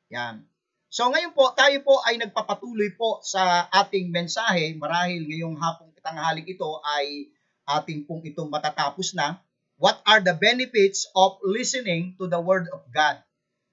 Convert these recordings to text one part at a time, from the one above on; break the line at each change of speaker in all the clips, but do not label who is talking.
Yan. So ngayon po, tayo po ay nagpapatuloy po sa ating mensahe. Marahil ngayong hapong tanghaling ito ay ating pong itong matatapos na. What are the benefits of listening to the Word of God?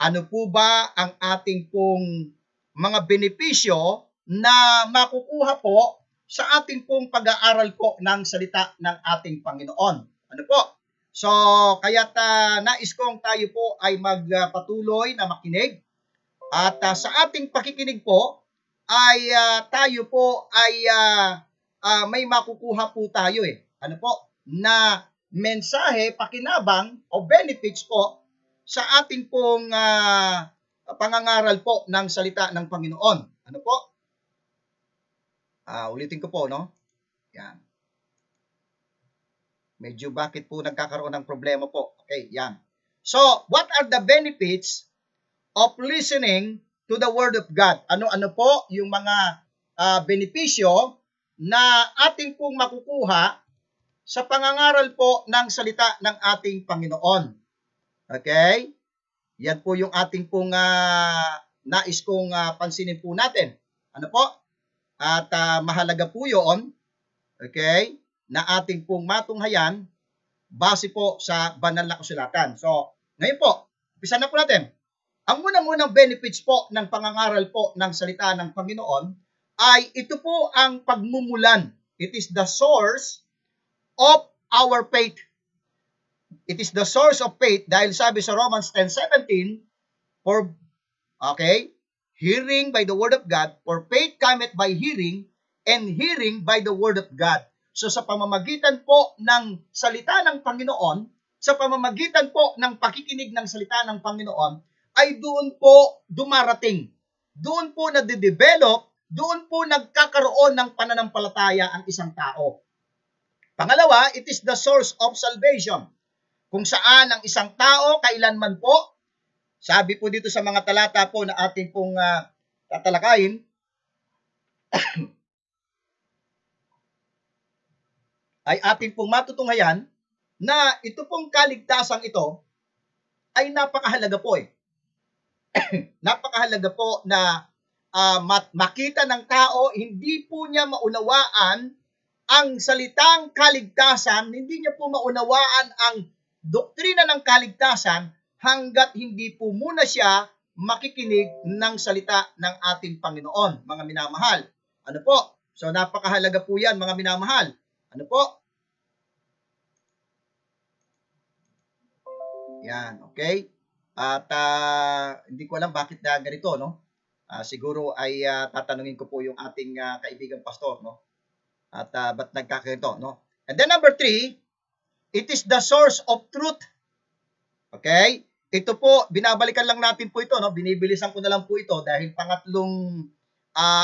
Ano po ba ang ating pong mga benepisyo na makukuha po sa ating pong pag-aaral po ng salita ng ating Panginoon? Ano po? So, kaya't nais kong tayo po ay magpatuloy na makinig at sa ating pakikinig po ay tayo po ay may makukuha po tayo Ano po? Na mensahe, pakinabang o benefits po sa ating pong pangangaral po ng salita ng Panginoon. Ano po? Ulitin ko po, no? Yan. Medyo bakit po nagkakaroon ng problema po? Okay, yan. So, what are the benefits of listening to the Word of God? Ano-ano po yung mga benepisyo na ating pong makukuha sa pangangaral po ng salita ng ating Panginoon? Okay? Yan po yung ating pong nais kong pansinin po natin. Ano po? At mahalaga po yun, okay, na ating pong matunghayan base po sa banal na kasulatan. So, ngayon po, umpisa na po natin. Ang unang-unang benefits po ng pangangaral po ng salita ng Panginoon ay ito po ang pagmumulan. It is the source of our faith. It is the source of faith dahil sabi sa Romans 10:17, hearing by the word of God, for faith cometh by hearing, and hearing by the word of God. So sa pamamagitan po ng salita ng Panginoon, sa pamamagitan po ng pakikinig ng salita ng Panginoon, ay doon po dumarating. Doon po nade-develop, doon po nagkakaroon ng pananampalataya ang isang tao. Pangalawa, it is the source of salvation. Kung saan ang isang tao, kailanman po, sabi po dito sa mga talata po na ating pong tatalakayin, ay ating pong matutunghayan na ito pong kaligtasang ito ay napakahalaga po napakahalaga po na makita ng tao, hindi po niya maunawaan ang salitang kaligtasan, hindi niya po maunawaan ang doktrina ng kaligtasan hanggat hindi po muna siya makikinig ng salita ng ating Panginoon, mga minamahal. Ano po? So napakahalaga po yan, mga minamahal. Ano po? Yan, okay? At hindi ko alam bakit na ganito, no? Siguro ay tatanungin ko po yung ating kaibigang pastor, no? At ba't nagkakaganito, no? And then number 3, it is the source of truth. Okay? Ito po, binabalikan lang natin po ito, no? Binibilisan ko na lang po ito dahil pangatlong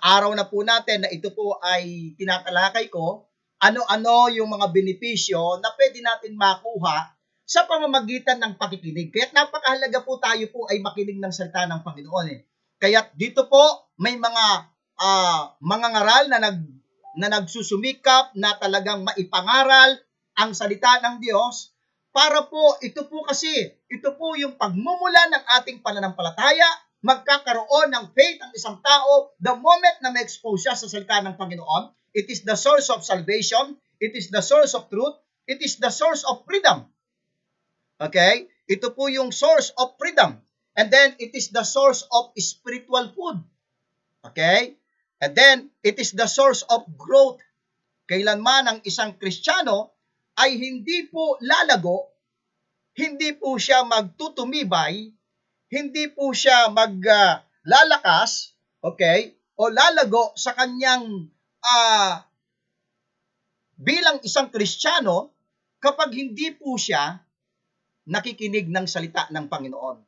araw na po natin na ito po ay tinatalakay ko. Ano-ano yung mga benepisyo na pwede natin makuha sa pamamagitan ng pakikinig. Kaya't napakahalaga po tayo po ay makinig ng salita ng Panginoon. Kaya't dito po may mga ngaral na nagsusumikap na talagang maipangaral ang salita ng Diyos para po ito po yung pagmumula ng ating pananampalataya, magkakaroon ng faith ang isang tao the moment na ma-expose siya sa salita ng Panginoon. It is the source of salvation, it is the source of truth, it is the source of freedom. Okay? Ito po yung source of freedom. And then, it is the source of spiritual food. Okay? And then, it is the source of growth. Kailanman ang isang Kristiyano ay hindi po lalago, hindi po siya magtutumibay, hindi po siya maglalakas, okay? O lalago sa kanyang bilang isang Kristiyano kapag hindi po siya nakikinig ng salita ng Panginoon.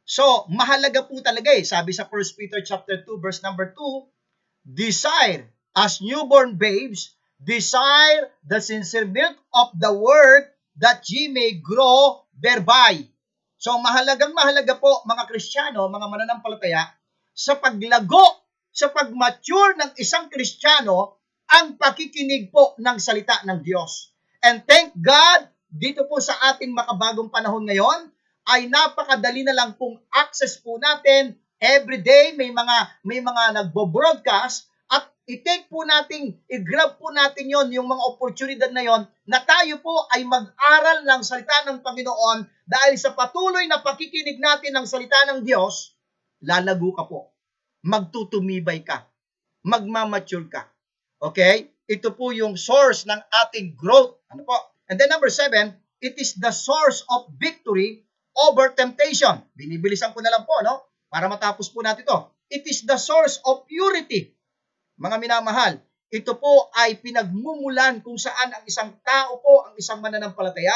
So, mahalaga po talaga sabi sa 1 Peter chapter 2 verse number 2, desire as newborn babes, desire the sincere milk of the word that ye may grow thereby. So, mahalaga po mga Kristiyano, mga mananampalataya, sa paglago, sa pagmature ng isang Kristiyano, ang pakikinig po ng salita ng Diyos. And thank God, dito po sa ating makabagong panahon ngayon, ay napakadali na lang pong access po natin. Everyday may mga nagbo-broadcast at i-take po natin, i-grab po natin yon, yung mga oportunidad na yon, na tayo po ay mag-aral ng salita ng Panginoon. Dahil sa patuloy na pakikinig natin ng salita ng Diyos, lalago ka po, magtutumibay ka, magmamature ka. Okay? Ito po yung source ng ating growth. Ano po? And then number 7, it is the source of victory over temptation. Binibilisan ko na lang po, no? Para matapos po natin ito. It is the source of purity. Mga minamahal, ito po ay pinagmumulan kung saan ang isang tao po, ang isang mananampalataya,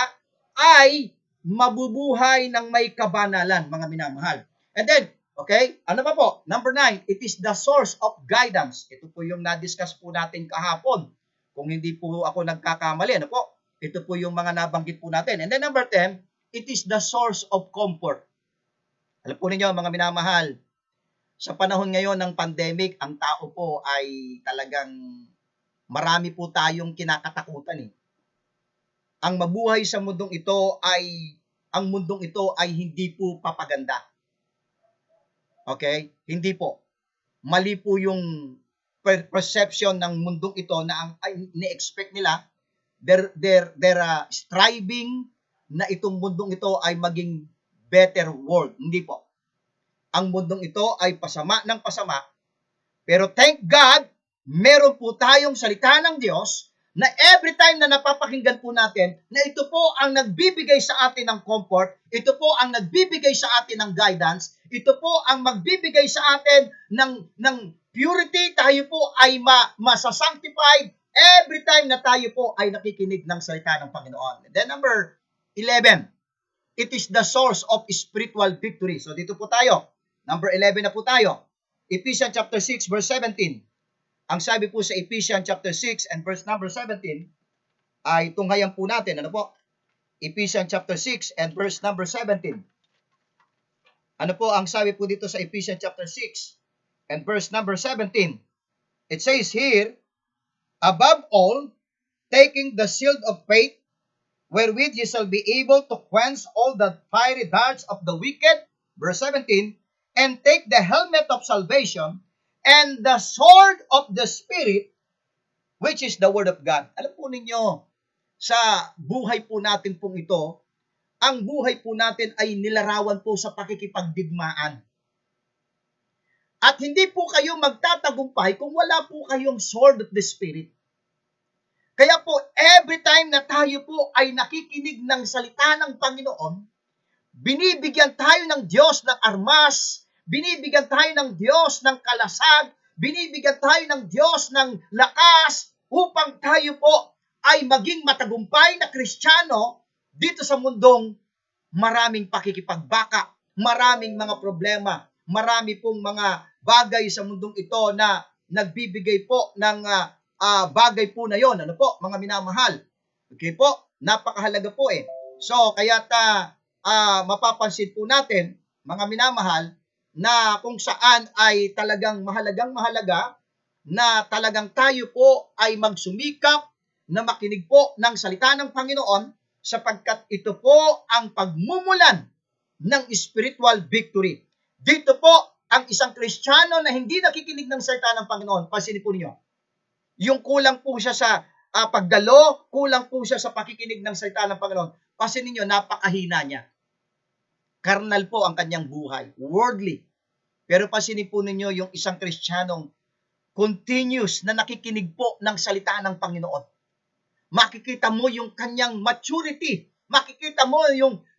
ay mabubuhay ng may kabanalan, mga minamahal. And then, okay, ano pa po? Number 9, it is the source of guidance. Ito po yung na-discuss po natin kahapon. Kung hindi po ako nagkakamali, ano po? Ito po yung mga nabanggit po natin. And then number 10, it is the source of comfort. Alam po ninyo, mga minamahal, sa panahon ngayon ng pandemic, ang tao po ay talagang marami po tayong kinakatakutan eh. Ang mabuhay sa mundong ito ay hindi po papaganda. Okay? Hindi po. Mali po yung perception ng mundong ito na ang ni-expect nila. They're striving na itong mundong ito ay maging better world. Hindi po. Ang mundong ito ay pasama ng pasama. Pero thank God, meron po tayong salita ng Diyos na every time na napapakinggan po natin na ito po ang nagbibigay sa atin ng comfort, ito po ang nagbibigay sa atin ng guidance, ito po ang magbibigay sa atin ng purity. Tayo po ay masasanctified every time na tayo po ay nakikinig ng salita ng Panginoon. And then number 11, it is the source of spiritual victory. So dito po tayo. Number 11 na po tayo. Ephesians chapter 6 verse 17. Ang sabi po sa Ephesians chapter 6 and verse number 17 ay tunghayan po natin. Ano po? Ephesians chapter 6 and verse number 17. Ano po ang sabi po dito sa Ephesians chapter 6 and verse number 17? It says here, above all, taking the shield of faith, wherewith ye shall be able to quench all the fiery darts of the wicked, verse 17, and take the helmet of salvation and the sword of the Spirit, which is the Word of God. Alam po ninyo, sa buhay po natin pong ito, ang buhay po natin ay nilarawan po sa pakikipagdigmaan. At hindi po kayo magtatagumpay kung wala po kayong sword of the Spirit. Kaya po, every time na tayo po ay nakikinig ng salita ng Panginoon, binibigyan tayo ng Diyos ng armas, binibigyan tayo ng Diyos ng kalasag, binibigyan tayo ng Diyos ng lakas upang tayo po ay maging matagumpay na Kristiyano dito sa mundong maraming pakikipagbaka, maraming mga problema, marami pong mga bagay sa mundong ito na nagbibigay po ng bagay po na yon. Ano po, mga minamahal? Okay po, napakahalaga po eh. So, kaya mapapansin po natin, mga minamahal, na kung saan ay talagang mahalaga na talagang tayo po ay magsumikap na makinig po ng salita ng Panginoon sapagkat ito po ang pagmumulan ng spiritual victory. Dito po ang isang Kristiyano na hindi nakikinig ng salita ng Panginoon, pansinin po niyo, yung kulang po siya sa pagdalo, kulang po siya sa pakikinig ng salita ng Panginoon, pansinin niyo, napakahina niya. Karnal po ang kanyang buhay, worldly. Pero pansinin po ninyo yung isang Kristiyanong continuous na nakikinig po ng salita ng Panginoon. Makikita mo yung kanyang maturity, makikita mo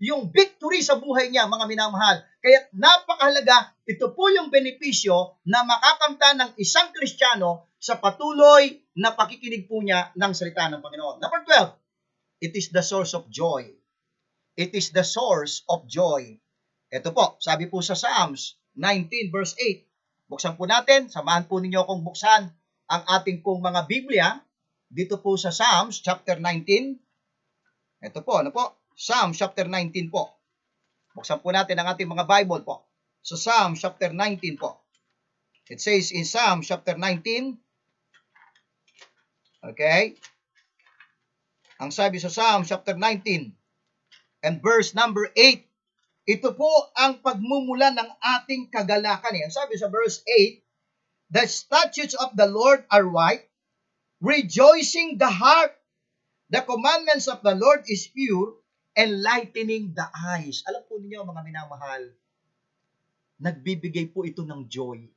yung victory sa buhay niya, mga minamahal. Kaya napakahalaga, ito po yung benepisyo na makakamta ng isang Kristiyano sa patuloy na pakikinig po niya ng salita ng Panginoon. Number 12, it is the source of joy. It is the source of joy. Ito po, sabi po sa Psalms 19 verse 8. Buksan po natin, samahan po ninyo akong buksan ang ating pong mga Biblia dito po sa Psalms chapter 19. Ito po, ano po? Psalms chapter 19 po. Buksan po natin ang ating mga Bible po. Sa Psalms chapter 19 po. It says in Psalms chapter 19, okay? Ang sabi sa Psalms chapter 19 and verse number 8, Ito po ang pagmumula ng ating kagalakan. Ang sabi sa verse 8, the statutes of the Lord are right, rejoicing the heart. The commandments of the Lord is pure, enlightening the eyes. Alam po niyo mga minamahal, nagbibigay po ito ng joy.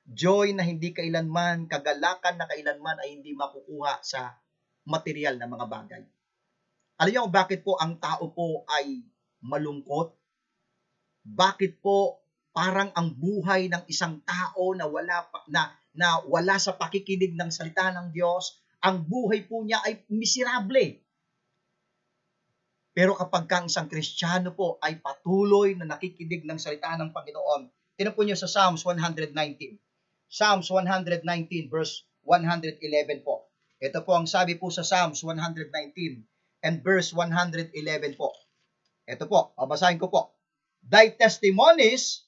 Joy na hindi kailanman, kagalakan na kailanman ay hindi makukuha sa material na mga bagay. Alam niyo bakit po ang tao po ay malungkot? Bakit po parang ang buhay ng isang tao na wala sa pakikinig ng salita ng Diyos, ang buhay po niya ay miserable. Pero kapag ang isang Kristiyano po ay patuloy na nakikinig ng salita ng Panginoon, tinan po niyo sa Psalms 119. Psalms 119 verse 111 po. Ito po ang sabi po sa Psalms 119 and verse 111 po. Ito po, babasahin ko po. Thy testimonies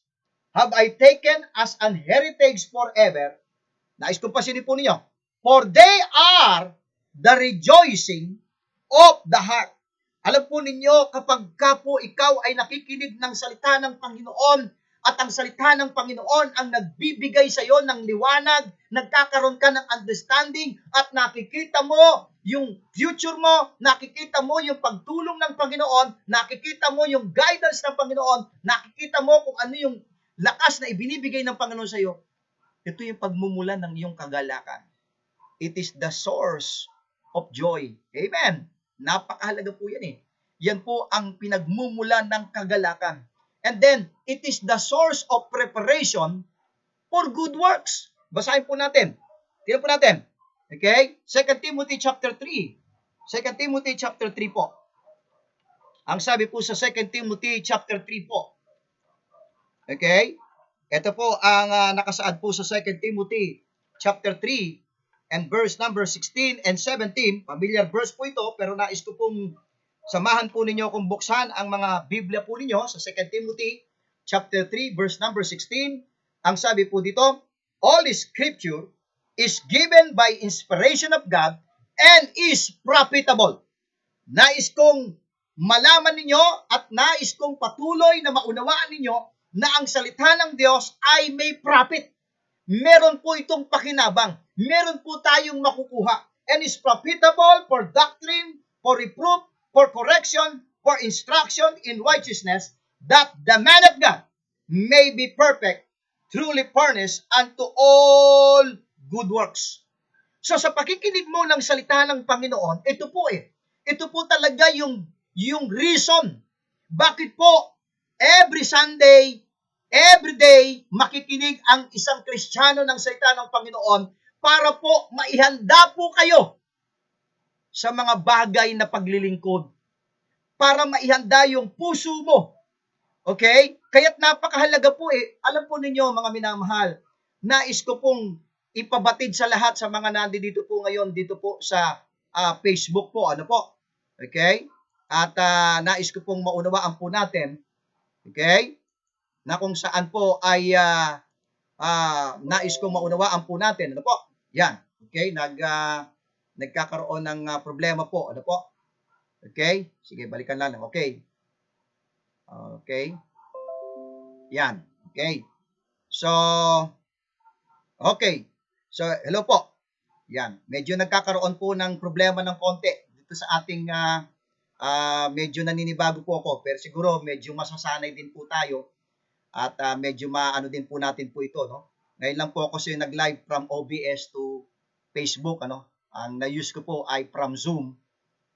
have I taken as an heritage forever. Nais kong pasinin po ninyo. For they are the rejoicing of the heart. Alam po ninyo, kapag ka po ikaw ay nakikinig ng salita ng Panginoon, at ang salita ng Panginoon ang nagbibigay sa iyo ng liwanag, nagkakaroon ka ng understanding, at nakikita mo yung future mo, nakikita mo yung pagtulong ng Panginoon, nakikita mo yung guidance ng Panginoon, nakikita mo kung ano yung lakas na ibinibigay ng Panginoon sa iyo. Ito yung pagmumulan ng iyong kagalakan. It is the source of joy. Amen. Napakahalaga po yan eh. Yan po ang pinagmumulan ng kagalakan. And then, it is the source of preparation for good works. Basahin po natin. Tingnan po natin. Okay? 2 Timothy chapter 3. 2 Timothy chapter 3 po. Ang sabi po sa 2 Timothy chapter 3 po. Okay? Ito po ang nakasaad po sa 2 Timothy chapter 3 and verse number 16 and 17. Familiar verse po ito, pero nais ko pong samahan po ninyo kung buksan ang mga Biblia po ninyo sa 2 Timothy chapter 3 verse number 16. Ang sabi po dito, all scripture is given by inspiration of God and is profitable. Nais kong malaman ninyo at nais kong patuloy na maunawaan ninyo na ang salita ng Diyos ay may profit. Meron po itong pakinabang. Meron po tayong makukuha. And is profitable for doctrine, for reproof, for correction, for instruction in righteousness, that the man of God may be perfect, truly furnished unto all good works. So sa pakikinig mo ng salita ng Panginoon, ito po talaga yung reason. Bakit po every Sunday, every day, makikinig ang isang Kristiyano ng salita ng Panginoon para po maihanda po kayo sa mga bagay na paglilingkod, para maihanda yung puso mo. Okay? Kaya't napakahalaga po alam po ninyo mga minamahal, nais ko pong ipabatid sa lahat sa mga nandito po ngayon dito po sa Facebook po. Ano po? Okay? At nais ko pong maunawaan po natin, okay, na kung saan po ay nais kong maunawaan po natin. Ano po? Yan. Okay? Nagkakaroon ng problema po. Ano po? Okay? Sige, balikan lang. Okay. Okay. Yan. Okay. So, okay. So, hello po. Yan. Medyo nagkakaroon po ng problema ng konti dito sa ating medyo naninibago po ako. Pero siguro medyo masasanay din po tayo. At medyo maano din po natin po ito, no? Ngayon lang po ako nag-live from OBS to Facebook, ano? Ang na-use ko po ay from Zoom.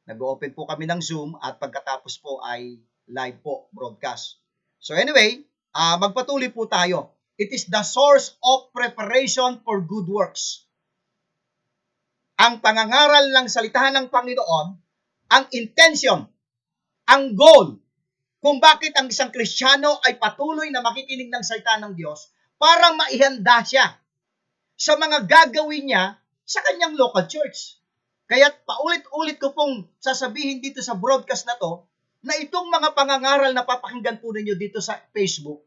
Nag-open po kami ng Zoom at pagkatapos po ay live po, broadcast. So anyway, magpatuloy po tayo. It is the source of preparation for good works. Ang pangangaral ng salita ng Panginoon, ang intention, ang goal, kung bakit ang isang Kristiyano ay patuloy na makikinig ng salita ng Diyos para maihanda siya sa mga gagawin niya sa kanyang local church. Kaya paulit-ulit ko pong sasabihin dito sa broadcast na to, na itong mga pangangaral na papakinggan po ninyo dito sa Facebook,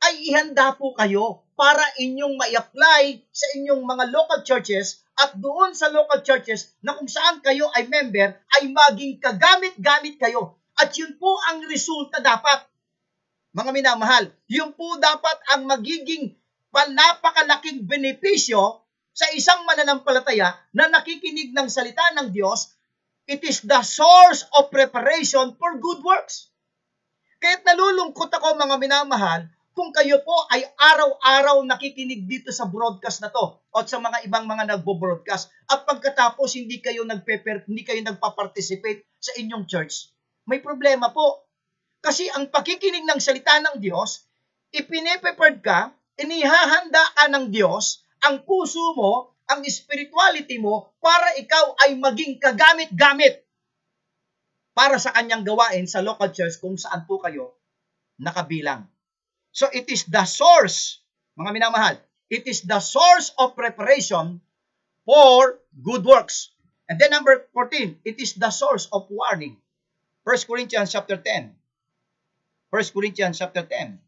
ay ihanda po kayo para inyong ma-apply sa inyong mga local churches at doon sa local churches na kung saan kayo ay member, ay maging kagamit-gamit kayo. At yun po ang resulta dapat. Mga minamahal, yun po dapat ang magiging napakalaking benepisyo sa isang mananampalataya na nakikinig ng salita ng Diyos. It is the source of preparation for good works. Kaya't nalulungkot ako, mga minamahal, kung kayo po ay araw-araw nakikinig dito sa broadcast na to o sa mga ibang mga nagbo-broadcast at pagkatapos hindi kayo nagpa-participate sa inyong church, may problema po. Kasi ang pakikinig ng salita ng Diyos, ipine-prepared ka, inihahanda ka ng Diyos, ang puso mo, ang spirituality mo, para ikaw ay maging kagamit-gamit para sa kanyang gawain sa local church kung saan po kayo nakabilang. So it is the source, mga minamahal, it is the source of preparation for good works. And then number 14, it is the source of warning. 1 Corinthians chapter 10. 1 Corinthians chapter 10.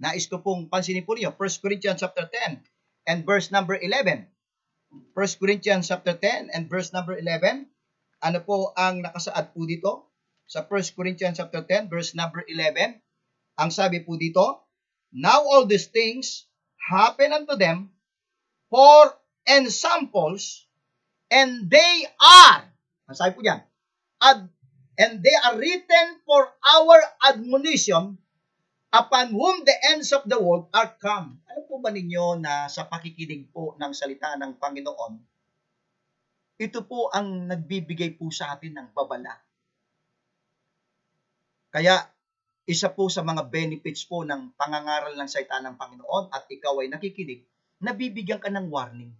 Nais ko pong pansinin po niyo, 1 Corinthians chapter 10 and verse number 11. 1 Corinthians chapter 10 and verse number 11. Ano po ang nakasaad po dito? Sa 1 Corinthians chapter 10 verse number 11, ang sabi po dito, now all these things happen unto them for ensamples, and they are, ang sabi po diyan, and they are written for our admonition, upon whom the ends of the world are come. Alam po ba ninyo na sa pakikinig po ng salita ng Panginoon, ito po ang nagbibigay po sa atin ng babala. Kaya, isa po sa mga benefits po ng pangangaral ng salita ng Panginoon at ikaw ay nakikinig, nabibigyan ka ng warning.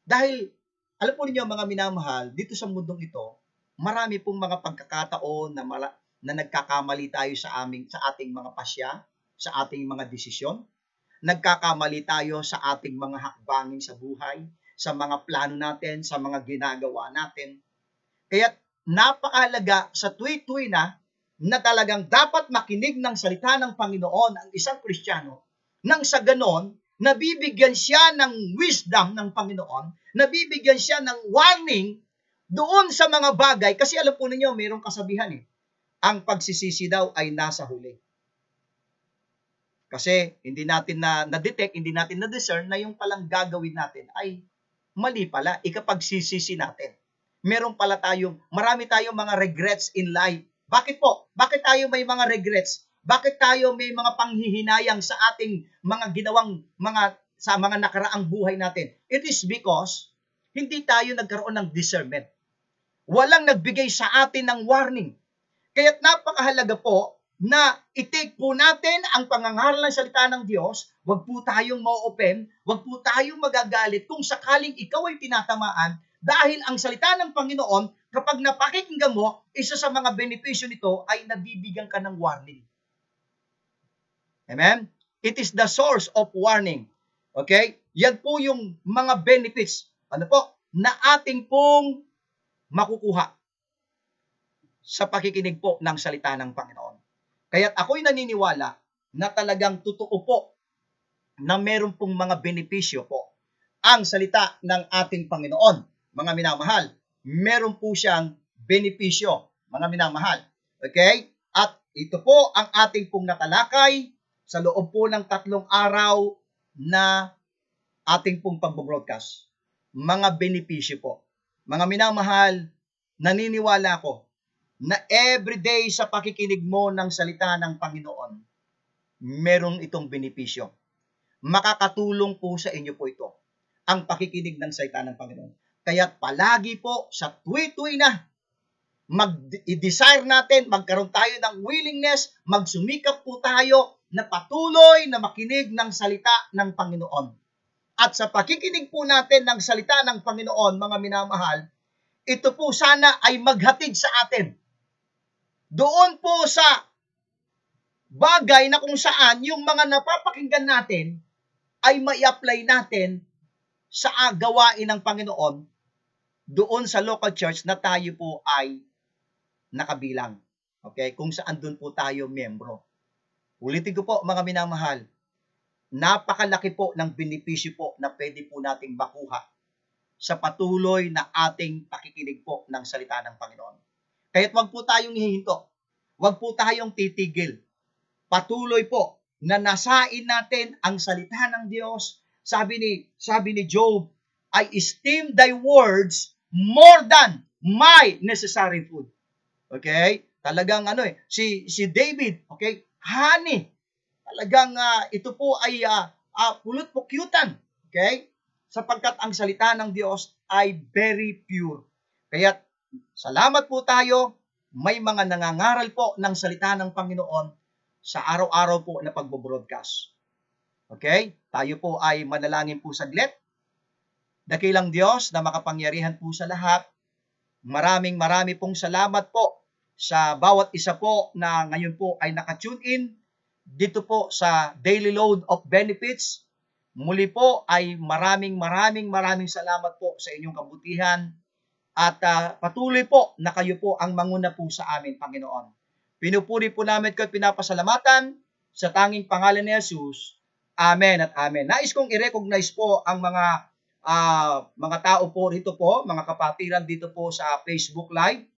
Dahil, alam po ninyo mga minamahal, dito sa mundong ito, marami pong mga pagkakataon na nagkakamali tayo sa ating mga pasya, sa ating mga desisyon. Nagkakamali tayo sa ating mga hakbangin sa buhay, sa mga plano natin, sa mga ginagawa natin. Kaya napakahalaga sa tuwi-tuwi na talagang dapat makinig ng salita ng Panginoon ang isang Kristiyano, nang sa ganon, nabibigyan siya ng wisdom ng Panginoon, nabibigyan siya ng warning doon sa mga bagay, kasi alam po ninyo, mayroong kasabihan ang pagsisisi daw ay nasa huli. Kasi hindi natin na-detect, hindi natin na-discern na yung palang gagawin natin ay mali pala, ikapagsisisi natin. Marami tayong mga regrets in life. Bakit po? Bakit tayo may mga regrets? Bakit tayo may mga panghihinayang sa ating mga ginawang sa mga nakaraang buhay natin? It is because hindi tayo nagkaroon ng discernment. Walang nagbigay sa atin ng warning. Kaya't napakahalaga po na i-take po natin ang pangangaral ng salita ng Diyos. Huwag po tayong ma-open, huwag po tayong magagalit kung sakaling ikaw ay tinatamaan, dahil ang salita ng Panginoon, kapag napakikinggan mo, isa sa mga benepisyo nito ay nabibigyan ka ng warning. Amen? It is the source of warning. Okay? Yan po yung mga benefits, na ating pong makukuha sa pakikinig po ng salita ng Panginoon. Kaya't ako'y naniniwala na talagang totoo po na meron pong mga benepisyo po ang salita ng ating Panginoon. Mga minamahal, meron po siyang benepisyo, mga minamahal. Okay? At ito po ang ating pong natalakay sa loob po ng 3 araw na ating pong pag-broadcast. Mga benepisyo po. Mga minamahal, naniniwala ko na everyday sa pakikinig mo ng salita ng Panginoon, merong itong benepisyo. Makakatulong po sa inyo po ito, ang pakikinig ng salita ng Panginoon. Kaya palagi po sa tuwi-tuwi na mag-desire natin, magkaroon tayo ng willingness, magsumikap po tayo na patuloy na makinig ng salita ng Panginoon. At sa pakikinig po natin ng salita ng Panginoon, mga minamahal, ito po sana ay maghatid sa atin doon po sa bagay na kung saan yung mga napapakinggan natin ay mai-apply natin sa gawain ng Panginoon doon sa local church na tayo po ay nakabilang. Okay? Kung saan doon po tayo membro. Ulitin ko po mga minamahal, napakalaki po ng benepisyo po na pwede po nating makuha sa patuloy na ating pakikinig po ng salita ng Panginoon. Kaya't wag po tayong hihinto. Wag po tayong titigil. patuloy po na nasain natin ang salita ng Diyos. Sabi ni Job, I esteem thy words more than my necessary food. Okay? Talagang si David, okay? Honey. Talagang ito po ay pulot pukyutan. Okay? Sapagkat ang salita ng Diyos ay very pure. Kaya salamat po tayo, may mga nangangaral po ng salita ng Panginoon sa araw-araw po na pagbo-broadcast. Okay? Tayo po ay manalangin po saglit. Dakilang Diyos na makapangyarihan po sa lahat, marami pong salamat po sa bawat isa po na ngayon po ay nakatune in dito po sa Daily Load of Benefits. Muli po ay maraming salamat po sa inyong kabutihan at patuloy po na kayo po ang manguna po sa amin, Panginoon. Pinupuri po namin kayo, pinapasalamatan sa tanging pangalan ni Jesus. Amen at amen. Nais kong i-recognize po ang mga tao po rito po, mga kapatiran dito po sa Facebook Live.